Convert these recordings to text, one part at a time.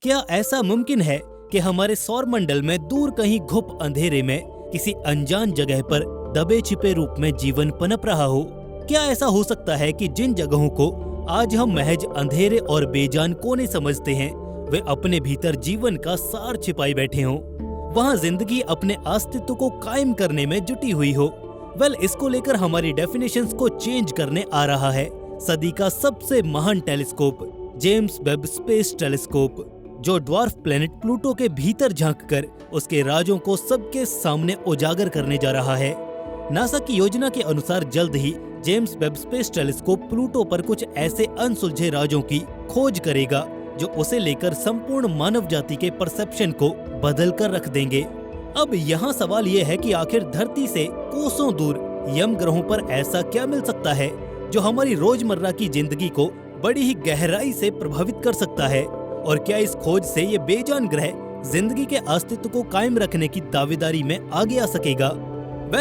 क्या ऐसा मुमकिन है कि हमारे सौरमंडल में दूर कहीं घुप अंधेरे में किसी अनजान जगह पर दबे छिपे रूप में जीवन पनप रहा हो? क्या ऐसा हो सकता है कि जिन जगहों को आज हम महज अंधेरे और बेजान कोने समझते हैं, वे अपने भीतर जीवन का सार छिपाए बैठे हों? वहाँ जिंदगी अपने अस्तित्व को कायम करने में जुटी हुई हो? इसको लेकर हमारी डेफिनेशंस को चेंज करने आ रहा है सदी का सबसे महान telescope, James Webb space telescope, जो ड्वार्फ प्लेनेट प्लूटो के भीतर झांककर उसके राजों को सबके सामने उजागर करने जा रहा है। नासा की योजना के अनुसार जल्द ही James Webb space telescope Pluto पर कुछ ऐसे अनसुलझे राजों की खोज करेगा जो उसे लेकर संपूर्ण मानव जाति के परसेप्शन को बदल कर रख देंगे। अब यहाँ सवाल ये है कि आखिर धरती से कोसों दूर यम ग्रहों पर ऐसा क्या मिल सकता है जो हमारी रोजमर्रा की जिंदगी को बड़ी ही गहराई से प्रभावित कर सकता है, और क्या इस खोज से ये बेजान ग्रह जिंदगी के अस्तित्व को कायम रखने की दावेदारी में आगे आ सकेगा?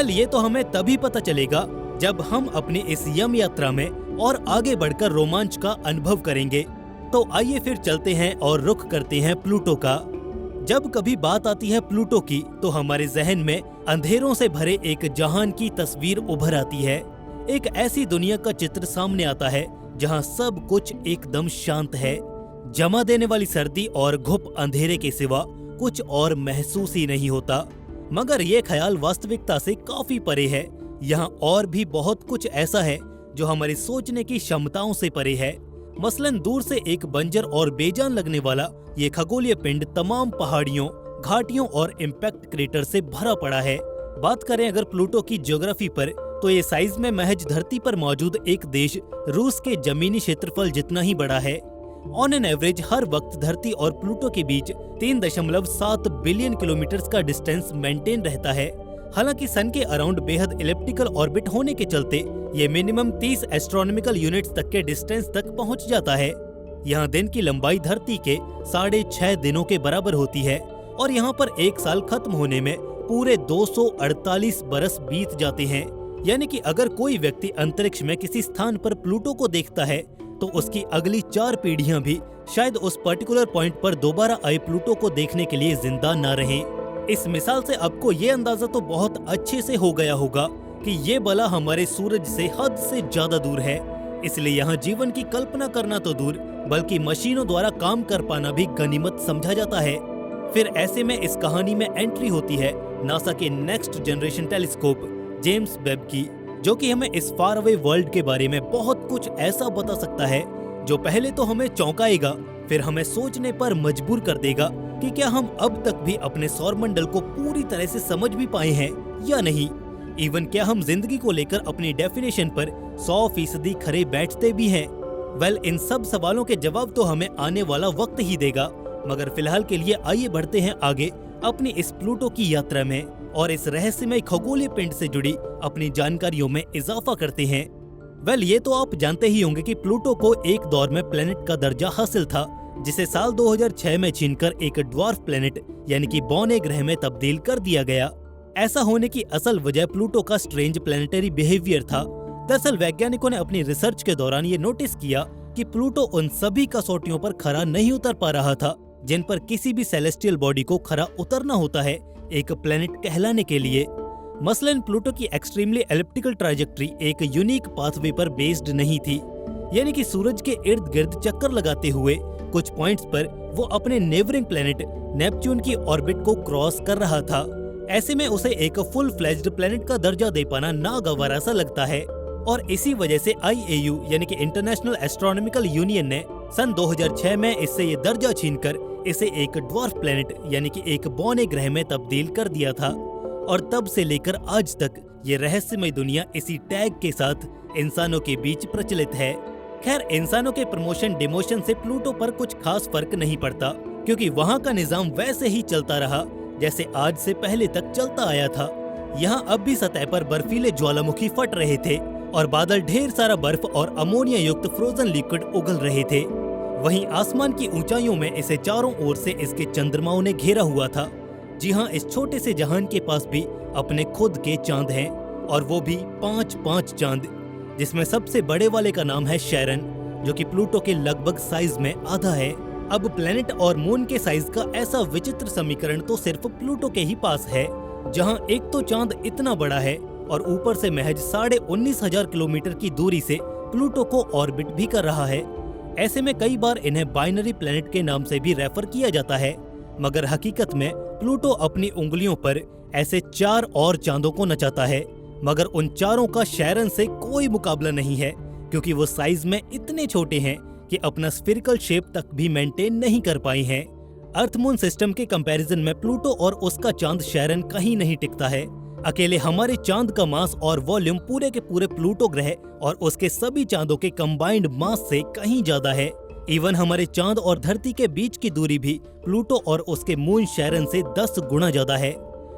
ये तो हमें तभी पता चलेगा जब हम अपनी इस यम यात्रा में और आगे बढ़कर रोमांच का अनुभव करेंगे। तो आइए फिर चलते हैं और रुख करते हैं प्लूटो का। जब कभी बात आती है प्लूटो की तो हमारे जहन में अंधेरों से भरे एक जहान की तस्वीर उभर आती है। एक ऐसी दुनिया का चित्र सामने आता है जहां सब कुछ एकदम शांत है। जमा देने वाली सर्दी और घुप अंधेरे के सिवा कुछ और महसूस ही नहीं होता। मगर ये ख्याल वास्तविकता से काफी परे है। यहाँ और भी बहुत कुछ ऐसा है जो हमारी सोचने की क्षमताओं से परे है। मसलन दूर से एक बंजर और बेजान लगने वाला ये खगोलीय पिंड तमाम पहाड़ियों, घाटियों और इम्पैक्ट क्रेटर से भरा पड़ा है। बात करें अगर प्लूटो की ज्योग्राफी पर, तो ये साइज में महज धरती पर मौजूद एक देश रूस के जमीनी क्षेत्रफल जितना ही बड़ा है। ऑन एन एवरेज हर वक्त धरती और प्लूटो के बीच 3.7 बिलियन किलोमीटर का डिस्टेंस मेंटेन रहता है। हालांकि सन के अराउंड बेहद इलिप्टिकल ऑर्बिट होने के चलते ये मिनिमम 30 एस्ट्रोनॉमिकल यूनिट्स तक के डिस्टेंस तक पहुंच जाता है। यहाँ दिन की लंबाई धरती के 6.5 दिनों के बराबर होती है और यहाँ पर एक साल खत्म होने में पूरे 248 बरस बीत जाते हैं। यानी कि अगर कोई व्यक्ति अंतरिक्ष में किसी स्थान पर प्लूटो को देखता है तो उसकी अगली 4 पीढ़ियां भी शायद उस पर्टिकुलर पॉइंट पर दोबारा आए प्लूटो को देखने के लिए जिंदा न रहें। इस मिसाल से आपको ये अंदाजा तो बहुत अच्छे से हो गया होगा कि ये बला हमारे सूरज से हद से ज्यादा दूर है। इसलिए यहाँ जीवन की कल्पना करना तो दूर, बल्कि मशीनों द्वारा काम कर पाना भी गनीमत समझा जाता है। फिर ऐसे में इस कहानी में एंट्री होती है नासा के next generation telescope James Webb की, जो कि हमें इस फार अवे वर्ल्ड के बारे में बहुत कुछ ऐसा बता सकता है जो पहले तो हमें चौंकाएगा, फिर हमें सोचने पर मजबूर कर देगा कि क्या हम अब तक भी अपने सौरमंडल को पूरी तरह से समझ भी पाए हैं या नहीं। इवन क्या हम जिंदगी को लेकर अपनी डेफिनेशन पर 100% खरे बैठते भी हैं? इन सब सवालों के जवाब तो हमें आने वाला वक्त ही देगा। मगर फिलहाल के लिए आइए बढ़ते हैं आगे अपनी इस प्लूटो की यात्रा में और इस रहस्यमय खगोलीय पिंड से जुड़ी अपनी जानकारियों में इजाफा करते हैं। ये तो आप जानते ही होंगे कि प्लूटो को एक दौर में प्लेनेट का दर्जा हासिल था, जिसे साल 2006 में छीनकर एक ड्वार्फ प्लेनेट यानी कि बौने ग्रह में तब्दील कर दिया गया। ऐसा होने की असल वजह प्लूटो का स्ट्रेंज प्लेनेटरी बिहेवियर था। दरअसल वैज्ञानिकों ने अपनी रिसर्च के दौरान ये नोटिस किया कि प्लूटो उन सभी कसौटियों पर खरा नहीं उतर पा रहा था जिन पर किसी भी सेलेस्टियल बॉडी को खरा उतरना होता है एक प्लेनेट कहलाने के लिए। मसलन प्लूटो की एक्सट्रीमली एलिप्टिकल ट्राजेक्ट्री एक यूनिक पाथवे पर बेस्ड नहीं थी, यानी कि सूरज के इर्द गिर्द चक्कर लगाते हुए कुछ पॉइंट्स पर वो अपने नेबरिंग प्लेनेट नेपच्यून की ऑर्बिट को क्रॉस कर रहा था। ऐसे में उसे एक फुल फ्लेज्ड प्लेनेट का दर्जा दे पाना नागवारा सा लगता है, और इसी वजह से IAU यानी कि इंटरनेशनल एस्ट्रोनॉमिकल यूनियन ने सन 2006 में इससे ये दर्जा छीनकर इसे एक ड्वार्फ प्लेनेट यानी कि एक बौने ग्रह में तब्दील कर दिया था। और तब से लेकर आज तक ये रहस्यमय दुनिया इसी टैग के साथ इंसानों के बीच प्रचलित है। खैर, इंसानों के प्रमोशन डिमोशन से प्लूटो पर कुछ खास फर्क नहीं पड़ता, क्योंकि वहाँ का निजाम वैसे ही चलता रहा जैसे आज से पहले तक चलता आया था। यहाँ अब भी सतह पर बर्फीले ज्वालामुखी फट रहे थे और बादल ढेर सारा बर्फ और अमोनिया युक्त फ्रोजन लिक्विड उगल रहे थे। वहीं आसमान की ऊंचाइयों में इसे चारों ओर से इसके चंद्रमाओं ने घेरा हुआ था। जी हाँ, इस छोटे से जहान के पास भी अपने खुद के चांद हैं, और वो भी 5 चांद, जिसमें सबसे बड़े वाले का नाम है शैरन, जो कि प्लूटो के लगभग साइज में आधा है। अब प्लेनेट और मून के साइज का ऐसा विचित्र समीकरण तो सिर्फ प्लूटो के ही पास है, जहां एक तो चांद इतना बड़ा है और ऊपर से महज 19,500 किलोमीटर की दूरी से प्लूटो को ऑर्बिट भी कर रहा है। ऐसे में कई बार इन्हें बाइनरी प्लेनेट के नाम से भी रेफर किया जाता है, मगर हकीकत में प्लूटो अपनी उंगलियों पर ऐसे 4 और चांदों को नचाता है, मगर उन चारों का शैरन से कोई मुकाबला नहीं है, क्योंकि वो साइज में इतने छोटे हैं कि अपना स्फीरिकल शेप तक भी मेंटेन नहीं कर पाई हैं। अर्थ मून सिस्टम के कंपैरिजन में प्लूटो और उसका चांद शैरन कहीं नहीं टिकता है। अकेले हमारे चांद का मास और वॉल्यूम पूरे के पूरे प्लूटो ग्रह और उसके सभी चांदों के कंबाइंड मास से कहीं ज्यादा है। इवन हमारे चांद और धरती के बीच की दूरी भी प्लूटो और उसके मून शैरन से 10 गुना ज्यादा है।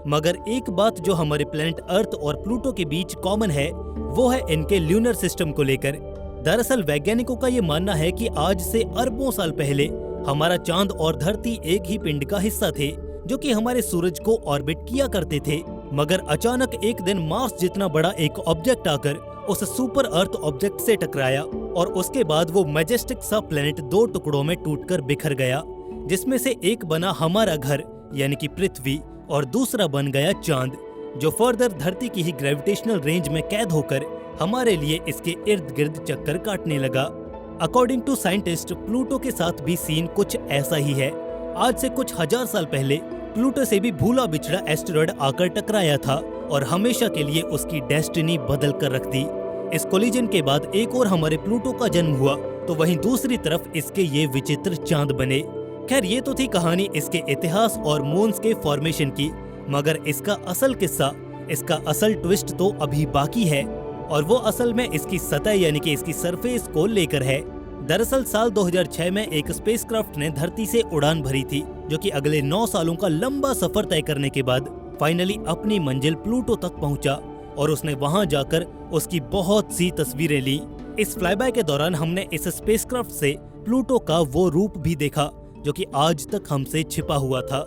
मगर एक बात जो हमारे प्लेनेट अर्थ और प्लूटो के बीच कॉमन है, वो है इनके ल्यूनर सिस्टम को लेकर। दरअसल वैज्ञानिकों का ये मानना है कि आज से अरबों साल पहले हमारा चांद और धरती एक ही पिंड का हिस्सा थे, जो कि हमारे सूरज को ऑर्बिट किया करते थे। मगर अचानक एक दिन मार्स जितना बड़ा एक ऑब्जेक्ट आकर उस सुपर अर्थ ऑब्जेक्ट से टकराया और उसके बाद वो मैजेस्टिक सा प्लेनेट 2 टुकड़ों में टूटकर बिखर गया, जिसमें से एक बना हमारा घर यानी कि पृथ्वी और दूसरा बन गया चांद, जो फर्दर धरती की ही ग्रेविटेशनल रेंज में कैद होकर हमारे लिए इसके इर्द गिर्द चक्कर काटने लगा। अकॉर्डिंग टू साइंटिस्ट, प्लूटो के साथ भी सीन कुछ ऐसा ही है। आज से कुछ 1000 साल पहले प्लूटो से भी भूला बिछड़ा एस्टेरॉयड आकर टकराया था और हमेशा के लिए उसकी डेस्टिनी बदल कर रख दी। इस कोलिजन के बाद एक और हमारे प्लूटो का जन्म हुआ, तो वहीं दूसरी तरफ इसके ये विचित्र चांद बने। खैर, ये तो थी कहानी इसके इतिहास और मून्स के फॉर्मेशन की, मगर इसका असल किस्सा, इसका असल ट्विस्ट तो अभी बाकी है, और वो असल में इसकी सतह यानी कि इसकी सरफेस को लेकर है। दरअसल साल 2006 में एक स्पेसक्राफ्ट ने धरती से उड़ान भरी थी, जो कि अगले 9 सालों का लंबा सफर तय करने के बाद फाइनली अपनी मंजिल प्लूटो तक पहुंचा और उसने वहां जाकर उसकी बहुत सी तस्वीरें ली। इस फ्लाईबाय के दौरान हमने इस स्पेसक्राफ्ट से प्लूटो का वो रूप भी देखा जो कि आज तक हमसे छिपा हुआ था।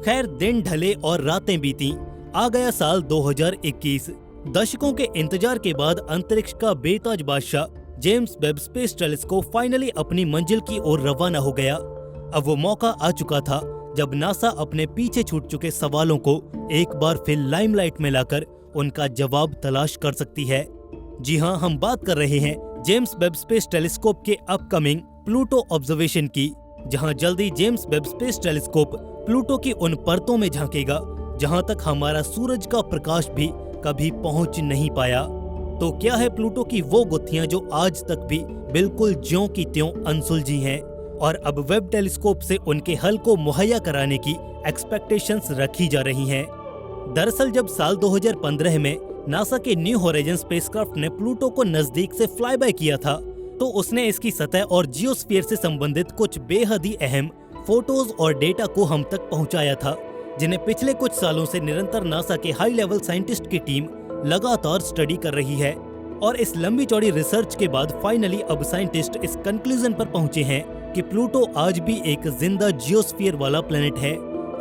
खैर, दिन ढले और रातें बीती, आ गया साल 2021। दशकों के इंतजार के बाद अंतरिक्ष का बेताज बादशाह James Webb space telescope finally अपनी मंजिल की ओर रवाना हो गया। अब वो मौका आ चुका था जब नासा अपने पीछे छूट चुके सवालों को एक बार फिर लाइमलाइट में लाकर उनका जवाब तलाश कर सकती है। जी हाँ, हम बात कर रहे हैं जेम्स वेब स्पेस टेलीस्कोप के अपकमिंग प्लूटो ऑब्जर्वेशन की, जहां जल्दी James Webb space telescope Pluto की उन परतों में झांकेगा जहां तक हमारा सूरज का प्रकाश भी कभी पहुंच नहीं पाया। तो क्या है प्लूटो की वो गुत्थियां जो आज तक भी बिल्कुल ज्यों की त्यों अनसुलझी हैं, और अब वेब टेलीस्कोप से उनके हल को मुहैया कराने की एक्सपेक्टेशंस रखी जा रही हैं। दरअसल जब साल 2015 में नासा के न्यू होराइजन स्पेसक्राफ्ट ने प्लूटो को नजदीक से फ्लाई बाय किया था, तो उसने इसकी सतह और जियोस्फीयर से संबंधित कुछ बेहद ही अहम फोटोज और डेटा को हम तक पहुंचाया था, जिन्हें पिछले कुछ सालों से निरंतर नासा के हाई लेवल साइंटिस्ट की टीम लगातार स्टडी कर रही है। और इस लंबी चौड़ी रिसर्च के बाद फाइनली अब साइंटिस्ट इस कंक्लूजन पर पहुंचे हैं कि प्लूटो आज भी एक जिंदा जियोस्फीयर वाला प्लेनेट है।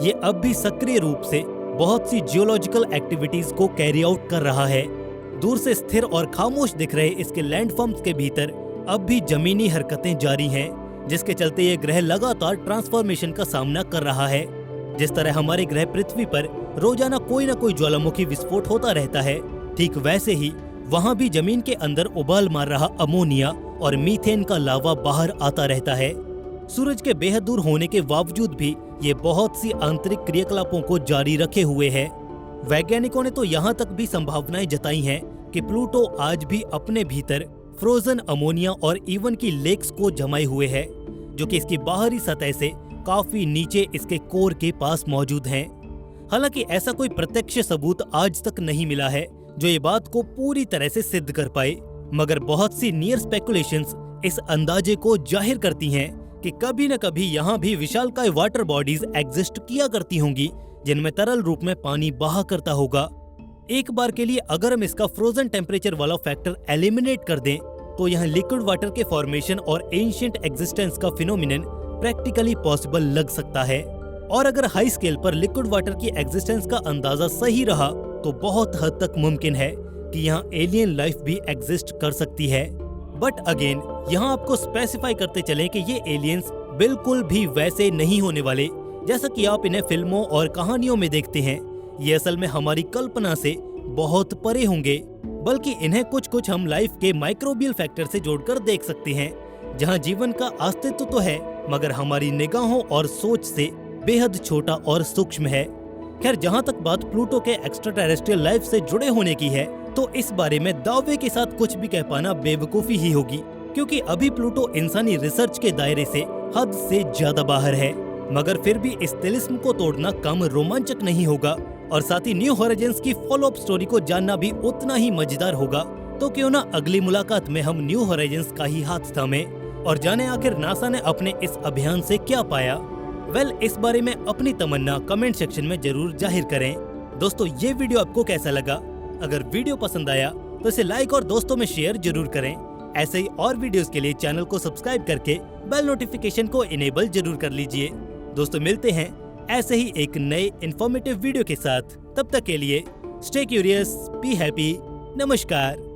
ये अब भी सक्रिय रूप से बहुत सी जियोलॉजिकल एक्टिविटीज को कैरी आउट कर रहा है। दूर से स्थिर और खामोश दिख रहे इसके लैंडफॉर्म्स के भीतर अब भी जमीनी हरकतें जारी हैं, जिसके चलते ये ग्रह लगातार ट्रांसफॉर्मेशन का सामना कर रहा है। जिस तरह हमारे ग्रह पृथ्वी पर रोजाना कोई न कोई ज्वालामुखी विस्फोट होता रहता है, ठीक वैसे ही वहाँ भी जमीन के अंदर उबाल मार रहा अमोनिया और मीथेन का लावा बाहर आता रहता है। सूरज के बेहद दूर होने के बावजूद भी ये बहुत सी आंतरिक क्रियाकलापों को जारी रखे हुए है। वैज्ञानिकों ने तो यहाँ तक भी संभावनाएं जताई हैं कि प्लूटो आज भी अपने भीतर फ्रोजन अमोनिया और इवन की लेक्स को जमाए हुए है, जो कि इसकी बाहरी सतह से काफी नीचे इसके कोर के पास मौजूद हैं। हालांकि ऐसा कोई प्रत्यक्ष सबूत आज तक नहीं मिला है जो ये बात को पूरी तरह से सिद्ध कर पाए, मगर बहुत सी नियर स्पेकुलेशंस इस अंदाजे को जाहिर करती हैं कि कभी न कभी यहाँ भी विशालकाय वाटर बॉडीज एग्जिस्ट किया करती होंगी, जिनमें तरल रूप में पानी बहा करता होगा। एक बार के लिए अगर हम इसका फ्रोजन टेम्परेचर वाला फैक्टर एलिमिनेट कर दें, तो यहाँ लिक्विड वाटर के फॉर्मेशन और एंशिएंट एग्जिस्टेंस का फिनोमिनन प्रैक्टिकली पॉसिबल लग सकता है। और अगर हाई स्केल पर लिक्विड वाटर की एग्जिस्टेंस का अंदाजा सही रहा, तो बहुत हद तक मुमकिन है कि यहाँ एलियन लाइफ भी एग्जिस्ट कर सकती है। बट अगेन यहाँ आपको स्पेसिफाई करते चलें कि ये एलियंस बिल्कुल भी वैसे नहीं होने वाले जैसा कि आप इन्हें फिल्मों और कहानियों में देखते हैं। ये असल में हमारी कल्पना से बहुत परे होंगे, बल्कि इन्हें कुछ कुछ हम लाइफ के माइक्रोबियल फैक्टर से जोड़कर देख सकते हैं, जहां जीवन का अस्तित्व तो है मगर हमारी निगाहों और सोच से बेहद छोटा और सूक्ष्म है। खैर, जहां तक बात प्लूटो के एक्स्ट्रा टेरेस्ट्रियल लाइफ से जुड़े होने की है, तो इस बारे में दावे के साथ कुछ भी कह पाना बेवकूफी ही होगी, क्योंकि अभी प्लूटो इंसानी रिसर्च के दायरे से हद से ज्यादा बाहर है। मगर फिर भी इस तिलिस्म को तोड़ना कम रोमांचक नहीं होगा, और साथ ही न्यू होराइजन्स की फॉलो अप स्टोरी को जानना भी उतना ही मजेदार होगा। तो क्यों ना अगली मुलाकात में हम न्यू होराइजन्स का ही हाथ थामें और जाने आखिर नासा ने अपने इस अभियान से क्या पाया। इस बारे में अपनी तमन्ना कमेंट सेक्शन में जरूर जाहिर करें। दोस्तों, ये वीडियो आपको कैसा लगा? अगर वीडियो पसंद आया तो इसे लाइक और दोस्तों में शेयर जरूर करें। ऐसे ही और वीडियोस के लिए चैनल को सब्सक्राइब करके बेल नोटिफिकेशन को इनेबल जरूर कर लीजिए। दोस्तों, मिलते हैं ऐसे ही एक नए इन्फॉर्मेटिव वीडियो के साथ। तब तक के लिए स्टे क्यूरियस, बी हैप्पी, नमस्कार।